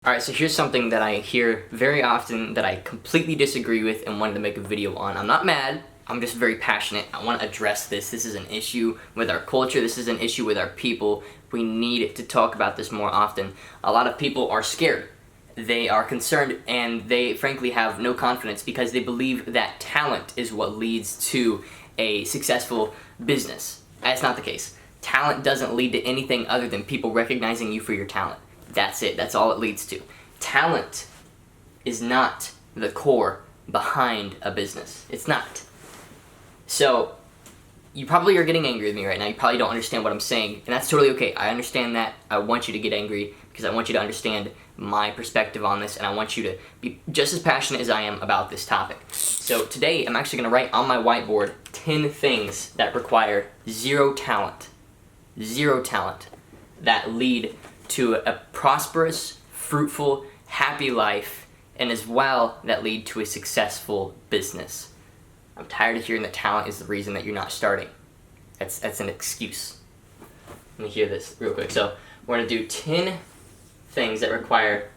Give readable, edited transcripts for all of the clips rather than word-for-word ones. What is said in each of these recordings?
Alright, so here's something that I hear very often that I completely disagree with and wanted to make a video on. I'm not mad, I'm just very passionate. I want to address this. This is an issue with our culture, this is an issue with our people. We need to talk about this more often. A lot of people are scared. They are concerned and they frankly have no confidence because they believe that talent is what leads to a successful business. That's not the case. Talent doesn't lead to anything other than people recognizing you for your talent. That's it. That's all it leads to. Talent is not the core behind a business. It's not. So, you probably are getting angry with me right now. You probably don't understand what I'm saying, and that's totally okay. I understand that. I want you to get angry because I want you to understand my perspective on this, and I want you to be just as passionate as I am about this topic. So today, I'm actually going to write on my whiteboard 10 things that require zero talent that lead to a prosperous, fruitful, happy life, and as well that lead to a successful business. I'm tired of hearing that talent is the reason that you're not starting. That's an excuse. Let me hear this real quick. So we're going to do 10 things that require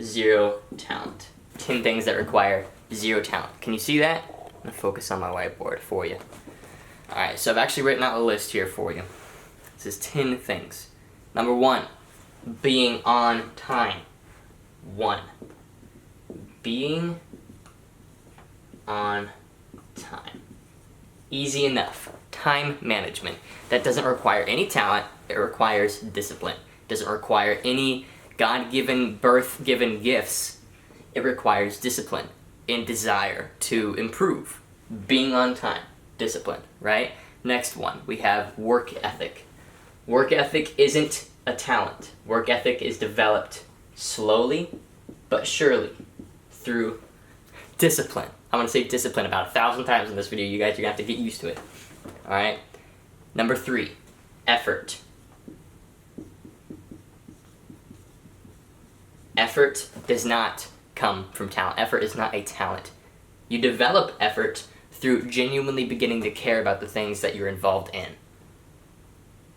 zero talent. 10 things that require zero talent. Can you see that? I'm going to focus on my whiteboard for you. Alright, so I've actually written out a list here for you. This is 10 things. Number 1. Being on time. 1. Being on time. Easy enough. Time management. That doesn't require any talent, it requires discipline. It doesn't require any God-given, birth-given gifts. It requires discipline and desire to improve. Being on time. Discipline, right? Next one, we have work ethic. Work ethic isn't a talent. Work ethic is developed slowly but surely through discipline. I'm going to say discipline about 1,000 times in this video. You guys are going to have to get used to it. Alright? Number 3, effort. Effort does not come from talent. Effort is not a talent. You develop effort through genuinely beginning to care about the things that you're involved in.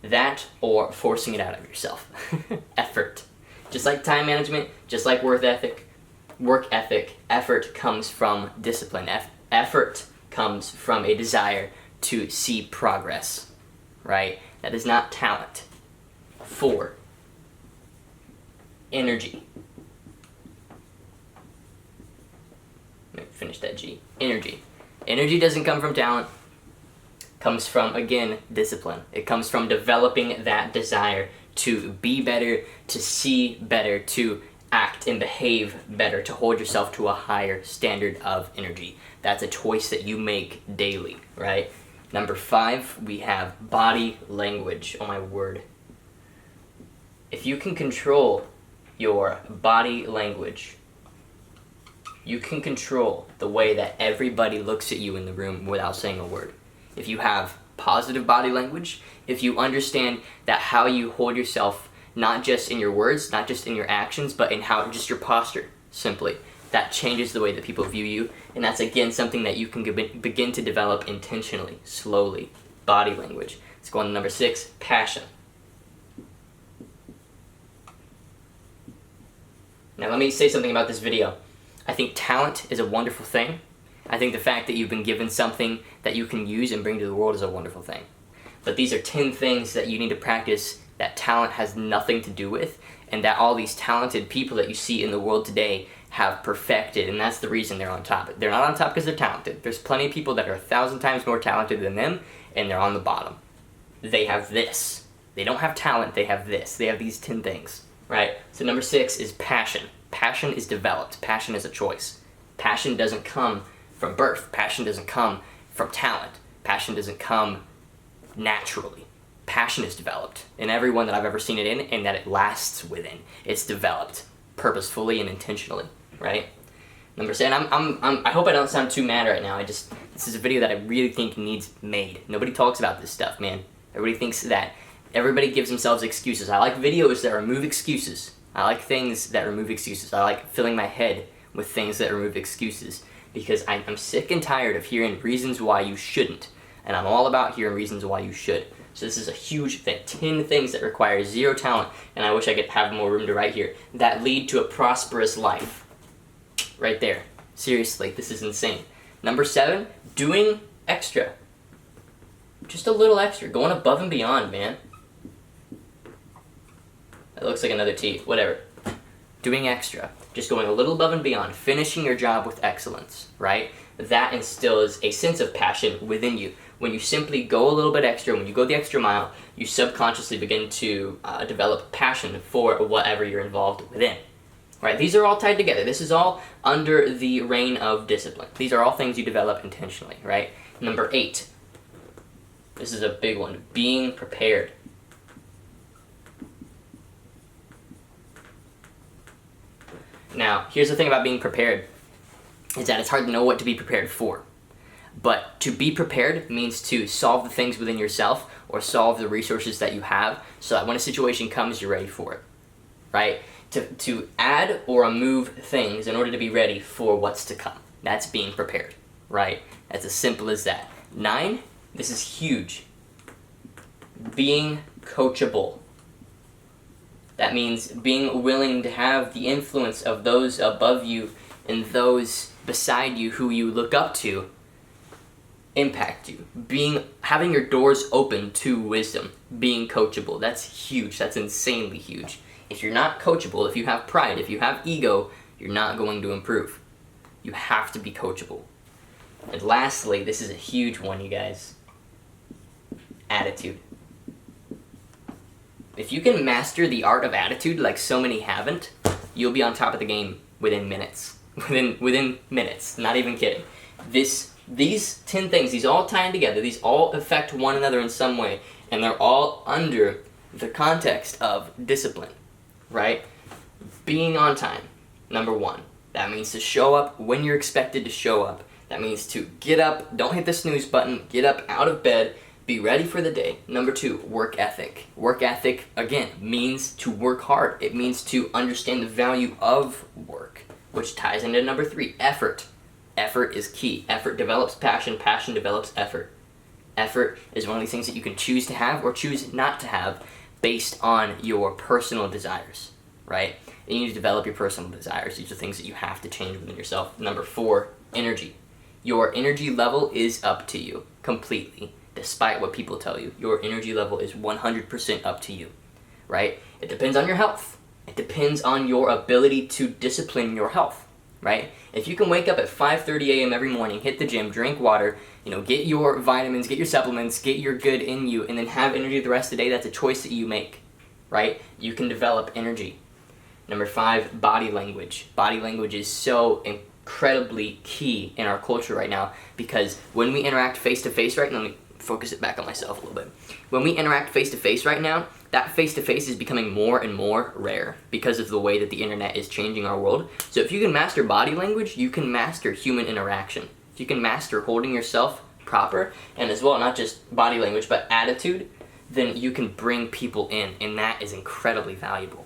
That or forcing it out of yourself. Effort. Just like time management, just like work ethic, effort comes from discipline. Effort comes from a desire to see progress, right? That is not talent. 4, energy. Let me finish that G. Energy. Energy doesn't come from talent. Comes from, again, discipline. It comes from developing that desire to be better, to see better, to act and behave better, to hold yourself to a higher standard of energy. That's a choice that you make daily, right? Number 5, we have body language. Oh my word. If you can control your body language, you can control the way that everybody looks at you in the room without saying a word. If you have positive body language, if you understand that how you hold yourself, not just in your words, not just in your actions, but in how just your posture, simply, that changes the way that people view you, and that's again something that you can begin to develop intentionally, slowly. Body language. Let's go on to number 6, passion. Now let me say something about this video. I think talent is a wonderful thing. I think the fact that you've been given something that you can use and bring to the world is a wonderful thing. But these are 10 things that you need to practice that talent has nothing to do with, and that all these talented people that you see in the world today have perfected, and that's the reason they're on top. They're not on top because they're talented. There's plenty of people that are 1,000 times more talented than them, and they're on the bottom. They have this. They don't have talent, they have this. They have these 10 things, right? So number 6 is passion. Passion is developed. Passion is a choice. Passion doesn't come from birth. Passion doesn't come from talent. Passion doesn't come naturally. Passion is developed in everyone that I've ever seen it in, and that it lasts within. It's developed purposefully and intentionally, right? Number 7, I hope I don't sound too mad right now. This is a video that I really think needs made. Nobody talks about this stuff, man. Everybody thinks that everybody gives themselves excuses. I like videos that remove excuses. I like things that remove excuses. I like filling my head with things that remove excuses, because I'm sick and tired of hearing reasons why you shouldn't, and I'm all about hearing reasons why you should. So this is a huge thing. 10 things that require zero talent, and I wish I could have more room to write here, that lead to a prosperous life. Right there. Seriously, this is insane. Number 7, doing extra. Just a little extra. Going above and beyond, man. That looks like another T. Whatever. Doing extra. Just going a little above and beyond. Finishing your job with excellence, right? That instills a sense of passion within you. When you simply go a little bit extra, when you go the extra mile, you subconsciously begin to develop passion for whatever you're involved within. Right? These are all tied together. This is all under the reign of discipline. These are all things you develop intentionally, right? Number 8. This is a big one. Being prepared. Now, here's the thing about being prepared, is that it's hard to know what to be prepared for. But to be prepared means to solve the things within yourself or solve the resources that you have so that when a situation comes, you're ready for it, right? To add or remove things in order to be ready for what's to come. That's being prepared, right? That's as simple as that. 9, this is huge. Being coachable. That means being willing to have the influence of those above you and those beside you who you look up to impact you. Having your doors open to wisdom. Being coachable. That's huge. That's insanely huge. If you're not coachable, if you have pride, if you have ego, you're not going to improve. You have to be coachable. And lastly, this is a huge one, you guys. Attitude. If you can master the art of attitude like so many haven't, you'll be on top of the game within minutes. Within minutes. Not even kidding. These 10 things, these all tie together, these all affect one another in some way, and they're all under the context of discipline, right? Being on time, number 1. That means to show up when you're expected to show up. That means to get up, don't hit the snooze button, get up out of bed, be ready for the day. Number 2, work ethic. Work ethic, again, means to work hard. It means to understand the value of work, which ties into number 3, effort. Effort is key. Effort develops passion. Passion develops effort. Effort is one of these things that you can choose to have or choose not to have based on your personal desires, right? And you need to develop your personal desires. These are things that you have to change within yourself. Number 4, energy. Your energy level is up to you completely, despite what people tell you. Your energy level is 100% up to you, right? It depends on your health. It depends on your ability to discipline your health. Right? If you can wake up at 5:30 a.m. every morning, hit the gym, drink water, get your vitamins, get your supplements, get your good in you, and then have energy the rest of the day, that's a choice that you make, right? You can develop energy. Number 5, body language. Body language is so incredibly key in our culture right now because when we interact face-to-face right now, let me focus it back on myself a little bit. When we interact face-to-face right now, that face-to-face is becoming more and more rare because of the way that the internet is changing our world. So if you can master body language, you can master human interaction. If you can master holding yourself proper, and as well, not just body language, but attitude, then you can bring people in, and that is incredibly valuable.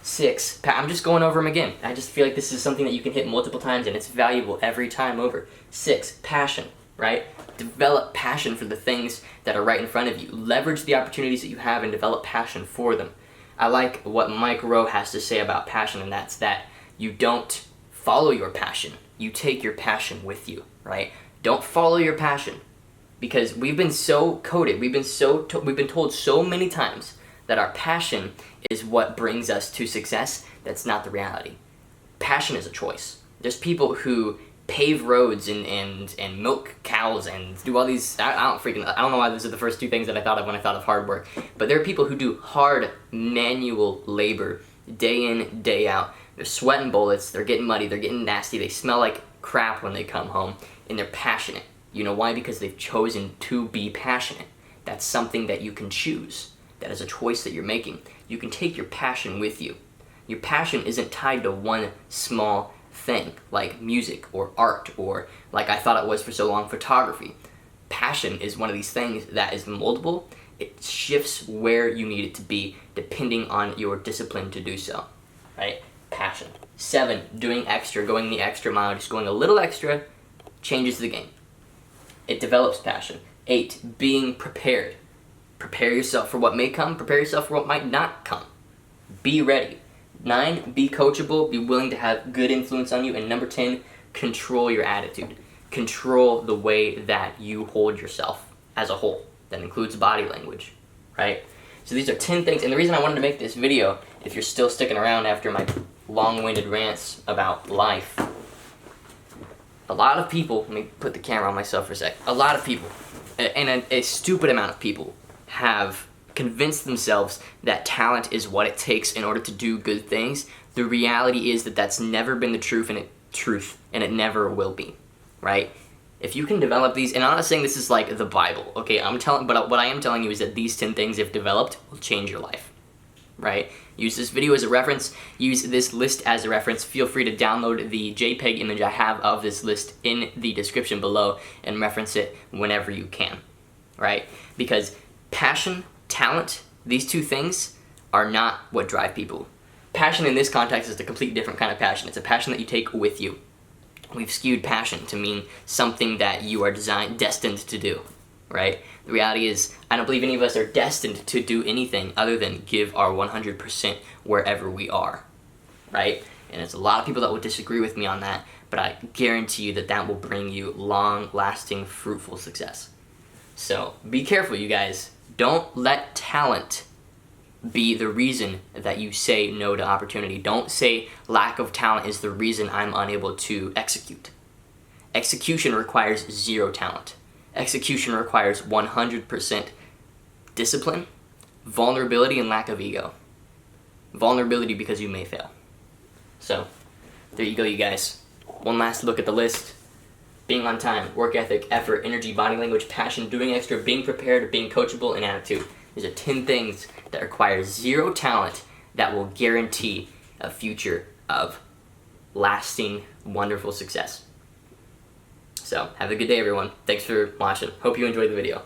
6, I'm just going over them again. I just feel like this is something that you can hit multiple times, and it's valuable every time over. 6, passion, right? Develop passion for the things that are right in front of you. Leverage the opportunities that you have and develop passion for them. I like what Mike Rowe has to say about passion, and that's that you don't follow your passion. You take your passion with you, right? Don't follow your passion because we've been so coded. We've been told so many times that our passion is what brings us to success. That's not the reality. Passion is a choice. There's people who pave roads and milk cows and do all these, I don't know why those are the first 2 things that I thought of when I thought of hard work, but there are people who do hard manual labor day in, day out. They're sweating bullets, they're getting muddy, they're getting nasty, they smell like crap when they come home, and they're passionate. You know why? Because they've chosen to be passionate. That's something that you can choose. That is a choice that you're making. You can take your passion with you. Your passion isn't tied to one small thing like music or art or like I thought it was for so long, photography. Passion is one of these things that is moldable. It shifts where you need it to be depending on your discipline to do so, right? Passion. 7, doing extra, going the extra mile, just going a little extra changes the game. It develops passion. 8, being prepared. Prepare yourself for what may come. Prepare yourself for what might not come. Be ready. 9, be coachable. Be willing to have good influence on you. And number 10, control your attitude. Control the way that you hold yourself as a whole. That includes body language, right? So these are 10 things. And the reason I wanted to make this video, if you're still sticking around after my long-winded rants about life, a lot of people, let me put the camera on myself for a sec. A lot of people, and a stupid amount of people, have convinced themselves that talent is what it takes in order to do good things. The reality is that that's never been the truth, and it never will be, right? If you can develop these, and I'm not saying this is like the Bible, okay? But what I am telling you is that these 10 things, if developed, will change your life, right? Use this video as a reference. Use this list as a reference. Feel free to download the JPEG image I have of this list in the description below and reference it whenever you can, right? Because passion, talent, these 2 things are not what drive people. Passion in this context is a completely different kind of passion. It's a passion that you take with you. We've skewed passion to mean something that you are destined to do, right? The reality is, I don't believe any of us are destined to do anything other than give our 100% wherever we are, right? And there's a lot of people that will disagree with me on that, but I guarantee you that that will bring you long-lasting, fruitful success. So be careful, you guys. Don't let talent be the reason that you say no to opportunity. Don't say lack of talent is the reason I'm unable to execute. Execution requires 0 talent. Execution requires 100% discipline, vulnerability, and lack of ego. Vulnerability because you may fail. So, there you go, you guys. One last look at the list. Being on time, work ethic, effort, energy, body language, passion, doing extra, being prepared, being coachable, and attitude. These are 10 things that require 0 talent that will guarantee a future of lasting, wonderful success. So, have a good day, everyone. Thanks for watching. Hope you enjoyed the video.